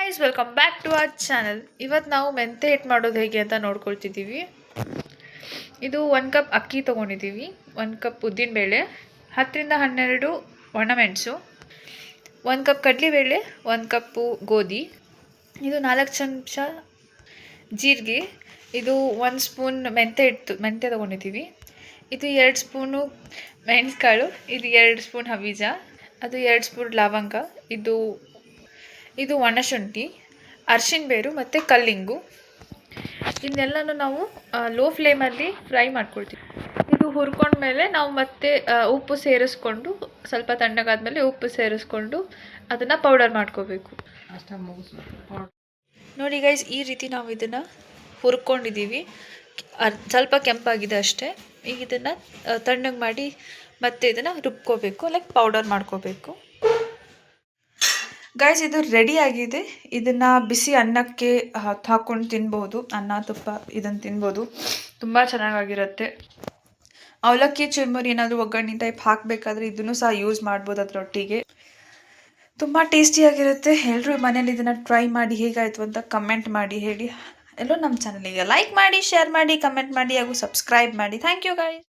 Guys, welcome back to our channel. ಇವತ್ತು ನಾವು ಮೆಂತೆ ಹಿಟ್ಟು ಮಾಡೋದು ಹೇಗೆ ಅಂತ ನೋಡ್ಕೊಳ್ತಿದ್ದೀವಿ. ಇದು 1 ಕಪ್ ಅಕ್ಕಿ ತೊಗೊಂಡಿದ್ದೀವಿ, 1 ಕಪ್ ಉದ್ದಿನಬೇಳೆ, 10-12 ಒಣಮೆಣಸು, 1 ಕಪ್ ಕಡಲೆಬೇಳೆ, 1 ಕಪ್ಪು ಗೋಧಿ, ಇದು 4 ಚಮಚ ಜೀರಿಗೆ, ಇದು 1 ಸ್ಪೂನ್ ಮೆಂತೆ ತೊಗೊಂಡಿದ್ದೀವಿ, ಇದು 2 ಸ್ಪೂನು ಮೆಣಸುಕಾಳು, ಇದು 2 ಸ್ಪೂನ್ ಹಬೀಜ, ಅದು 2 ಸ್ಪೂನ್ ಲವಂಗ, ಇದು ಒಣಶುಂಠಿ, ಅರಿಶಿನ ಬೇರು ಮತ್ತು ಕಲ್ಲಿಂಗು. ಇದನ್ನೆಲ್ಲನೂ ನಾವು ಲೋ ಫ್ಲೇಮಲ್ಲಿ ಫ್ರೈ ಮಾಡ್ಕೊಳ್ತೀವಿ. ಇದು ಹುರ್ಕೊಂಡ್ಮೇಲೆ ನಾವು ಮತ್ತೆ ಉಪ್ಪು ಸೇರಿಸ್ಕೊಂಡು, ಸ್ವಲ್ಪ ತಣ್ಣಗಾದ್ಮೇಲೆ ಉಪ್ಪು ಸೇರಿಸ್ಕೊಂಡು ಅದನ್ನು ಪೌಡರ್ ಮಾಡ್ಕೋಬೇಕು. ನೋಡಿ ಗೈಸ್, ಈ ರೀತಿ ನಾವು ಇದನ್ನು ಹುರ್ಕೊಂಡಿದ್ದೀವಿ. ಸ್ವಲ್ಪ ಕೆಂಪಾಗಿದೆ ಅಷ್ಟೇ. ಈಗ ಇದನ್ನು ತಣ್ಣಗೆ ಮಾಡಿ ಮತ್ತೆ ಇದನ್ನು ರುಬ್ಕೋಬೇಕು, ಲೈಕ್ ಪೌಡರ್ ಮಾಡ್ಕೋಬೇಕು. ಗೈಸ್, ಇದು ರೆಡಿ ಆಗಿದೆ. ಇದನ್ನು ಬಿಸಿ ಅನ್ನಕ್ಕೆ ಹಾಕ್ಕೊಂಡು ತಿನ್ಬೋದು, ಅನ್ನ ತುಪ್ಪ ಇದನ್ನು ತಿನ್ಬೋದು, ತುಂಬ ಚೆನ್ನಾಗಿರುತ್ತೆ. ಅವಲಕ್ಕಿ ಚುರ್ಮುರಿ ಏನಾದರೂ ಒಗ್ಗರಣೆ ಟೈಪ್ ಹಾಕಬೇಕಾದ್ರೆ ಇದನ್ನು ಸಹ ಯೂಸ್ ಮಾಡ್ಬೋದು ಅದರೊಟ್ಟಿಗೆ. ತುಂಬ ಟೇಸ್ಟಿಯಾಗಿರುತ್ತೆ. ಎಲ್ಲರೂ ಮನೇಲಿ ಇದನ್ನು ಟ್ರೈ ಮಾಡಿ ಹೇಗಾಯಿತು ಅಂತ ಕಮೆಂಟ್ ಮಾಡಿ ಹೇಳಿ. ಎಲ್ಲರೂ ನಮ್ಮ ಚಾನಲಿಗೆ ಲೈಕ್ ಮಾಡಿ, ಶೇರ್ ಮಾಡಿ, ಕಮೆಂಟ್ ಮಾಡಿ ಹಾಗೂ ಸಬ್ಸ್ಕ್ರೈಬ್ ಮಾಡಿ. Thank you guys.